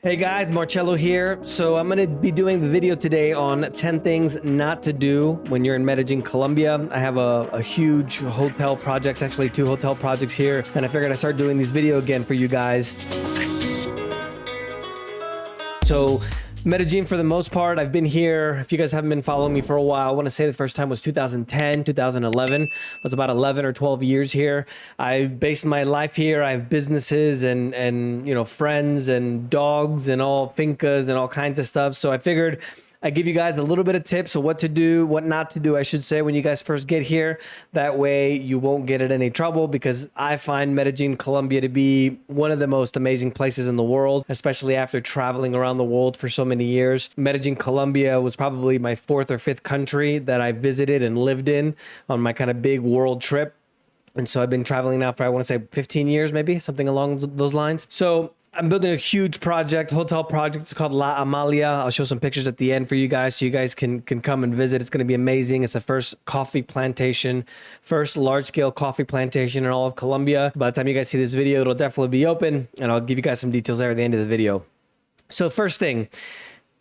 Hey guys, Marcello here. So I'm going to be doing the video today on 10 things not to do when you're in Medellin, Colombia. I have a huge hotel projects, actually 2 hotel projects here, and I figured I'd start doing these video again for you guys. So Medellin, for the most part, I've been here. If you guys haven't been following me for a while, I want to say the first time was 2010, 2011. It was about 11 or 12 years here. I've based my life here. I have businesses and you know, friends and dogs and all fincas and all kinds of stuff. So I figured I give you guys a little bit of tips of what to do, what not to do, I should say, when you guys first get here. That way you won't get in any trouble, because I find Medellin, Colombia to be one of the most amazing places in the world, especially after traveling around the world for so many years. Medellin, Colombia was probably my 4th or 5th country that I visited and lived in on my kind of big world trip. And so I've been traveling now for, I want to say 15 years, maybe something along those lines. So I'm building a huge project, hotel project. It's called La Amalia. I'll show some pictures at the end for you guys so you guys can come and visit. It's going to be amazing. It's the first coffee plantation, first large-scale coffee plantation in all of Colombia. By the time you guys see this video, it'll definitely be open, and I'll give you guys some details there at the end of the video. So first thing,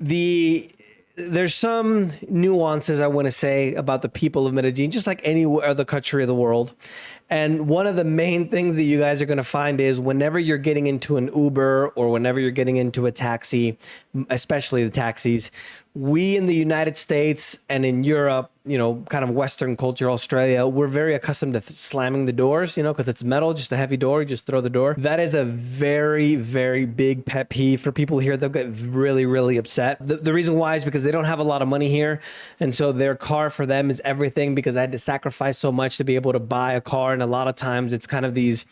there's some nuances I want to say about the people of Medellin, just like any other country of the world. And one of the main things that you guys are going to find is whenever you're getting into an Uber or whenever you're getting into a taxi, especially the taxis, we in the United States and in Europe, you know, kind of Western culture, Australia, we're very accustomed to slamming the doors, you know, because it's metal, just a heavy door, you just throw the door. That is a very, very big pet peeve for people here. They'll get really, really upset. The reason why is because they don't have a lot of money here. And so their car for them is everything, because I had to sacrifice so much to be able to buy a car. And a lot of times it's kind of these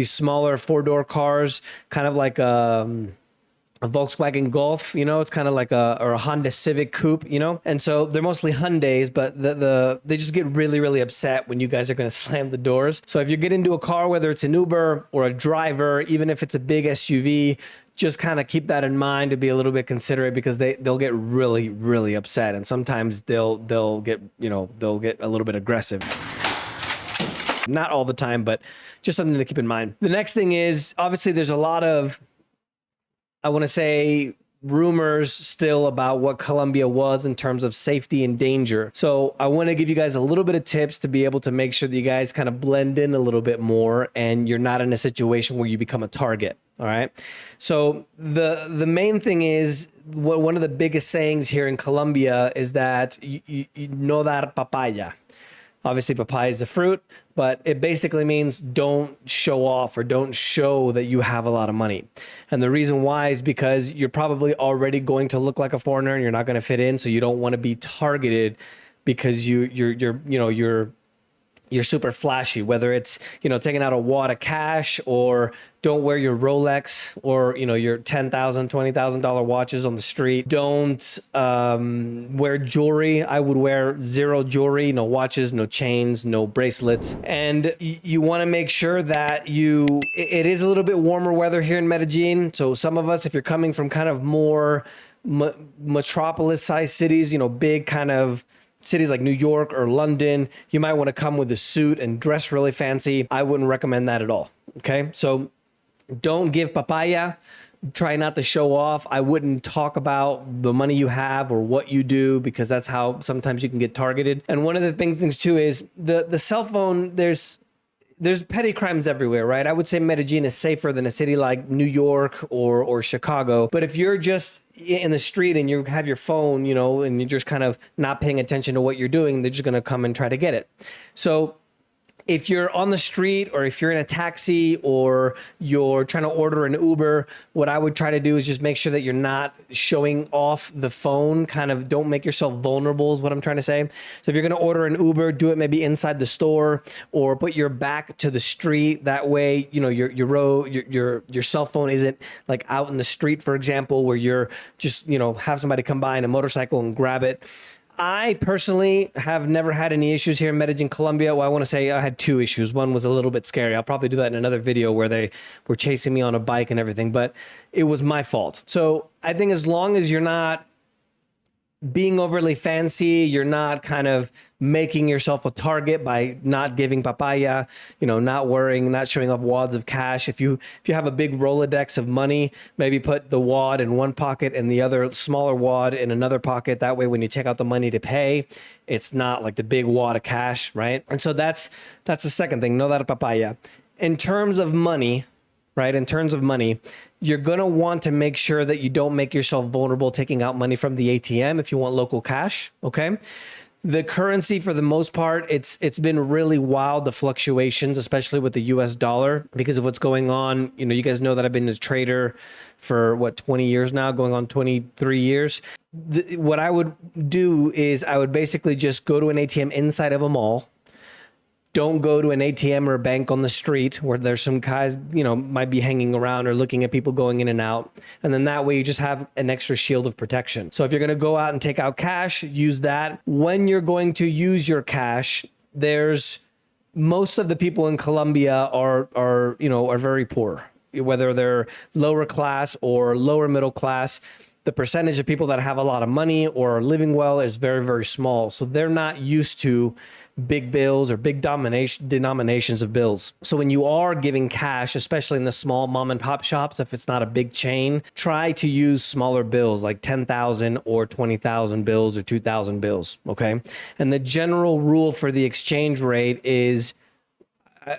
smaller 4-door cars, kind of like a Volkswagen Golf, you know, it's kind of like a Honda Civic Coupe, you know, and so they're mostly Hyundais, but they just get really, really upset when you guys are going to slam the doors. So if you get into a car, whether it's an Uber or a driver, even if it's a big SUV, just kind of keep that in mind to be a little bit considerate, because they'll get really, really upset, and sometimes they'll get, you know, they'll get a little bit aggressive. Not all the time, but just something to keep in mind. The next thing is, obviously, there's a lot of, I want to say, rumors still about what Colombia was in terms of safety and danger. So I want to give you guys a little bit of tips to be able to make sure that you guys kind of blend in a little bit more and you're not in a situation where you become a target. All right. So the main thing is, one of the biggest sayings here in Colombia is that you no dar papaya. Obviously, papaya is a fruit, but it basically means don't show off or don't show that you have a lot of money. And the reason why is because you're probably already going to look like a foreigner and you're not going to fit in. So you don't want to be targeted because you're super flashy, whether it's, you know, taking out a wad of cash, or don't wear your Rolex or, you know, your $10,000, $20,000 watches on the street. Don't wear jewelry. I would wear zero jewelry, no watches, no chains, no bracelets. And you want to make sure that it is a little bit warmer weather here in Medellin. So some of us, if you're coming from kind of more metropolis sized cities, you know, big kind of cities like New York or London, you might want to come with a suit and dress really fancy. I wouldn't recommend that at all. Okay. So don't give papaya. Try not to show off. I wouldn't talk about the money you have or what you do, because that's how sometimes you can get targeted. And one of the things too is the cell phone. There's petty crimes everywhere, right? I would say Medellin is safer than a city like New York or Chicago. But if you're just in the street and you have your phone, you know, and you're just kind of not paying attention to what you're doing, they're just going to come and try to get it. So if you're on the street, or if you're in a taxi, or you're trying to order an Uber, what I would try to do is just make sure that you're not showing off the phone. Kind of don't make yourself vulnerable is what I'm trying to say. So if you're going to order an Uber, do it maybe inside the store, or put your back to the street. That way, you know, your cell phone isn't like out in the street, for example, where you're just, you know, have somebody come by in a motorcycle and grab it. I personally have never had any issues here in Medellin, Colombia. Well, I want to say I had 2 issues. One was a little bit scary. I'll probably do that in another video, where they were chasing me on a bike and everything, but it was my fault. So I think as long as you're not being overly fancy. You're not kind of making yourself a target by not giving papaya, not worrying, not showing off wads of cash. If you have a big Rolodex of money, maybe put the wad in one pocket and the other smaller wad in another pocket. That way, when you take out the money to pay, it's not like the big wad of cash, right? And so that's the second thing. No dar papaya. In terms of money, right? In terms of money, you're going to want to make sure that you don't make yourself vulnerable taking out money from the ATM if you want local cash, okay? The currency, for the most part, it's been really wild, the fluctuations, especially with the US dollar, because of what's going on. You guys know that I've been a trader for 20 years now, going on 23 years. What I would do is I would basically just go to an ATM inside of a mall. Don't go to an ATM or a bank on the street where there's some guys, might be hanging around or looking at people going in and out. And then that way you just have an extra shield of protection. So if you're going to go out and take out cash, use that. When you're going to use your cash, most of the people in Colombia are very poor, whether they're lower class or lower middle class. The percentage of people that have a lot of money or are living well is very, very small. So they're not used to big bills or big denominations of bills. So when you are giving cash, especially in the small mom and pop shops, if it's not a big chain, try to use smaller bills like 10,000 or 20,000 bills or 2,000 bills, okay? And the general rule for the exchange rate is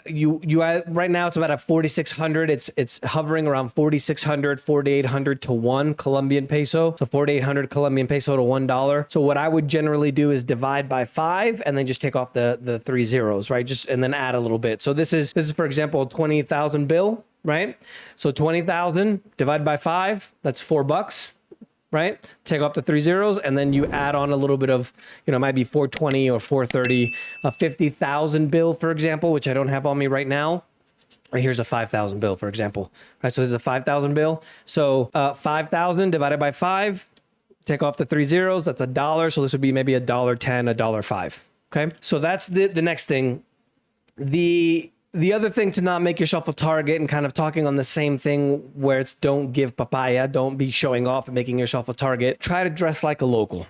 right now it's about at 4,600. It's hovering around 4,600, 4,800 to 1 Colombian peso. So 4,800 Colombian peso to $1. So what I would generally do is divide by 5 and then just take off the 3 zeros, right? And then add a little bit. So this is for example, a 20,000 bill, right? So 20,000 divided by 5, that's $4. Right? Take off the 3 zeros and then you add on a little bit of, it might be 420 or 430, a 50,000 bill, for example, which I don't have on me right now. Or here's a 5,000 bill, for example. Right? So this is a 5,000 bill. So 5,000 divided by 5, take off the 3 zeros, that's $1. So this would be maybe $1.10, $1.05. Okay. So that's the next thing. The other thing to not make yourself a target, and kind of talking on the same thing where it's don't give papaya, don't be showing off and making yourself a target. Try to dress like a local.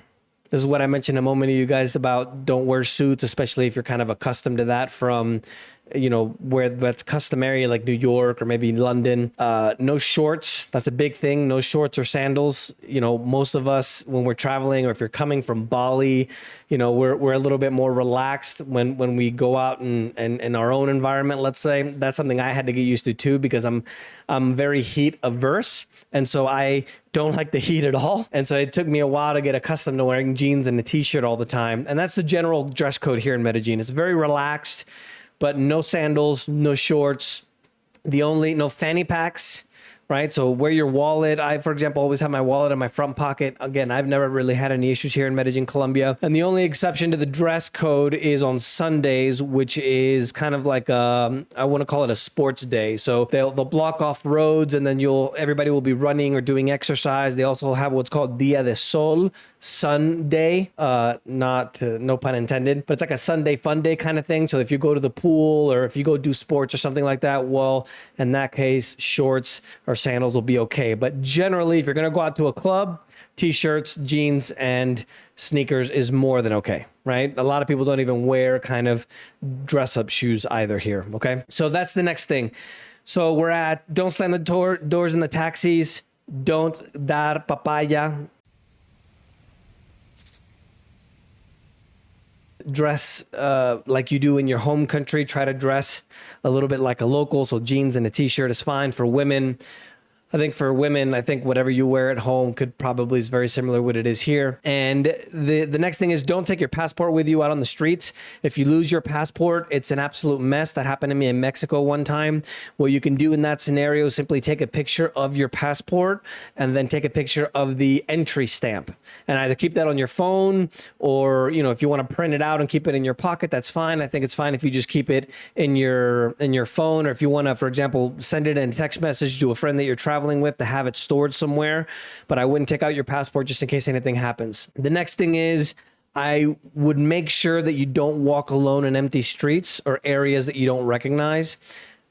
This is what I mentioned a moment to you guys about don't wear suits, especially if you're kind of accustomed to that from, where that's customary, like New York or maybe London. No shorts. That's a big thing. No shorts or sandals. Most of us, when we're traveling or if you're coming from Bali, we're a little bit more relaxed when we go out in our own environment, let's say. That's something I had to get used to too, because I'm very heat averse. And so I don't like the heat at all. And so it took me a while to get accustomed to wearing jeans and a t-shirt all the time. And that's the general dress code here in Medellin. It's very relaxed, but no sandals, no shorts, no fanny packs, right? So wear your wallet. I, for example, always have my wallet in my front pocket. Again, I've never really had any issues here in Medellin, Colombia. And the only exception to the dress code is on Sundays, which is kind of like I want to call it a sports day. So they'll block off roads and then everybody will be running or doing exercise. They also have what's called Dia de Sol, Sun Day, no pun intended, but it's like a Sunday fun day kind of thing. So if you go to the pool or if you go do sports or something like that, well, in that case, shorts or sandals will be okay. But generally, if you're going to go out to a club, t-shirts, jeans, and sneakers is more than okay, right? A lot of people don't even wear kind of dress up shoes either here, okay? So that's the next thing. So we're at don't slam the doors in the taxis, don't dar papaya, dress like you do in your home country. Try to dress a little bit like a local. So jeans and a t-shirt is fine. For women, I think whatever you wear at home probably is very similar to what it is here. And the next thing is don't take your passport with you out on the streets. If you lose your passport, it's an absolute mess. That happened to me in Mexico one time. What you can do in that scenario is simply take a picture of your passport and then take a picture of the entry stamp and either keep that on your phone or, if you want to print it out and keep it in your pocket, that's fine. I think it's fine if you just keep it in your phone, or if you want to, for example, send it in a text message to a friend that you're traveling with to have it stored somewhere, but I wouldn't take out your passport just in case anything happens. The next thing is I would make sure that you don't walk alone in empty streets or areas that you don't recognize.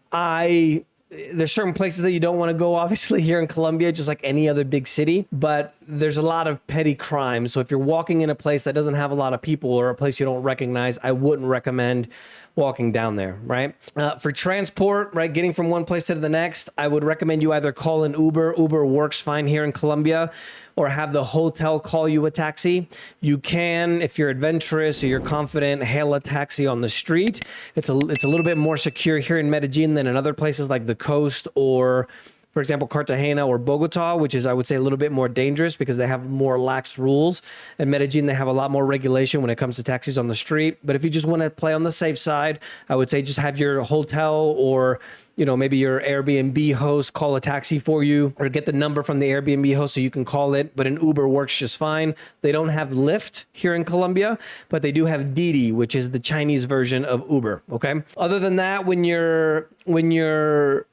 I there's certain places that you don't want to go, obviously, here in Colombia, just like any other big city, but there's a lot of petty crime. So if you're walking in a place that doesn't have a lot of people or a place you don't recognize, I wouldn't recommend walking down there, right? For transport, right, getting from one place to the next, I would recommend you either call an Uber. Uber works fine here in Colombia, or have the hotel call you a taxi. You can, if you're adventurous or you're confident, hail a taxi on the street. It's a little bit more secure here in Medellin than in other places like the coast, or for example, Cartagena or Bogota, which is, I would say, a little bit more dangerous because they have more lax rules. In Medellin, they have a lot more regulation when it comes to taxis on the street. But if you just want to play on the safe side, I would say just have your hotel or, you know, maybe your Airbnb host call a taxi for you, or get the number from the Airbnb host so you can call it. But an Uber works just fine. They don't have Lyft here in Colombia, but they do have Didi, which is the Chinese version of Uber. Okay. Other than that, when you're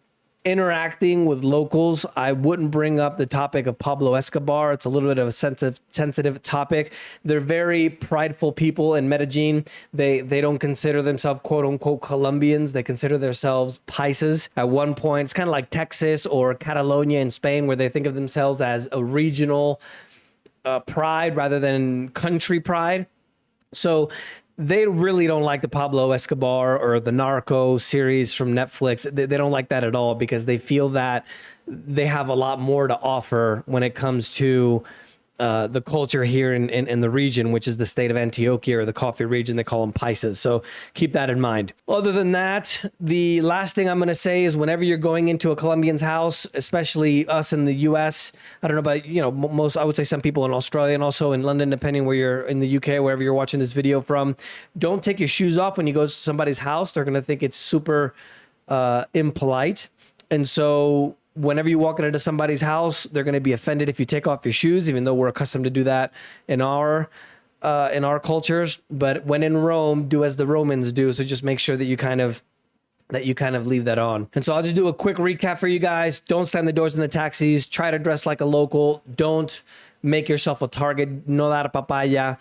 interacting with locals, I wouldn't bring up the topic of Pablo Escobar. It's a little bit of a sensitive topic. They're very prideful people in Medellin. They don't consider themselves quote unquote Colombians. They consider themselves paisas. At one point, it's kind of like Texas or Catalonia in Spain, where they think of themselves as a regional pride rather than country pride. So they really don't like the Pablo Escobar or the Narco series from Netflix. They don't like that at all because they feel that they have a lot more to offer when it comes to the culture here in the region, which is the state of Antioquia, or the coffee region. They call them paisas. So keep that in mind. Other than that, the last thing I'm going to say is whenever you're going into a Colombian's house, especially us in the US, I don't know about, you know, most, I would say some people in Australia and also in London, depending where you're in the UK, wherever you're watching this video from, don't take your shoes off when you go to somebody's house. They're going to think it's super impolite. And so whenever you walk into somebody's house, they're going to be offended if you take off your shoes, even though we're accustomed to do that in our cultures. But when in Rome, do as the Romans do. So just make sure that you kind of leave that on. And so I'll just do a quick recap for you guys. Don't slam the doors in the taxis. Try to dress like a local. Don't make yourself a target. No dar papaya.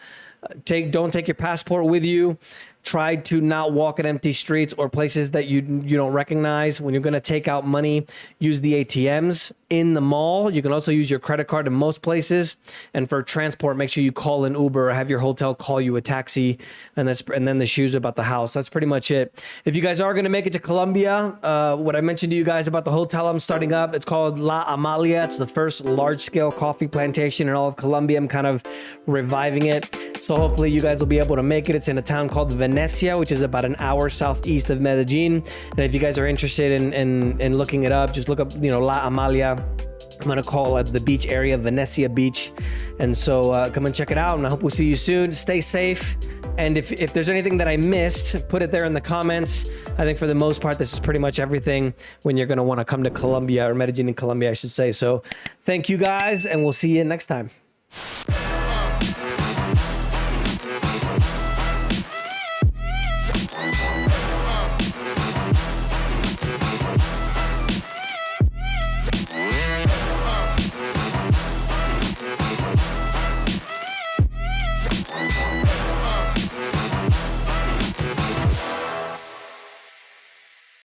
Don't take your passport with you. Try to not walk in empty streets or places that you don't recognize. When you're going to take out money, use the ATMs in the mall. You can also use your credit card in most places. And for transport, make sure you call an Uber or have your hotel call you a taxi. And then the shoes about the house. That's pretty much it. If you guys are going to make it to Colombia, what I mentioned to you guys about the hotel I'm starting up, it's called La Amalia. It's the first large-scale coffee plantation in all of Colombia. I'm kind of reviving it. So hopefully you guys will be able to make it. It's in a town called Venecia, which is about an hour southeast of Medellin. And if you guys are interested in looking it up, just look up, you know, La Amalia. I'm going to call it the beach area, Venecia Beach. And so come and check it out. And I hope we'll see you soon. Stay safe. And if there's anything that I missed, put it there in the comments. I think for the most part, this is pretty much everything when you're going to want to come to Colombia, or Medellin in Colombia, I should say. So thank you guys, and we'll see you next time.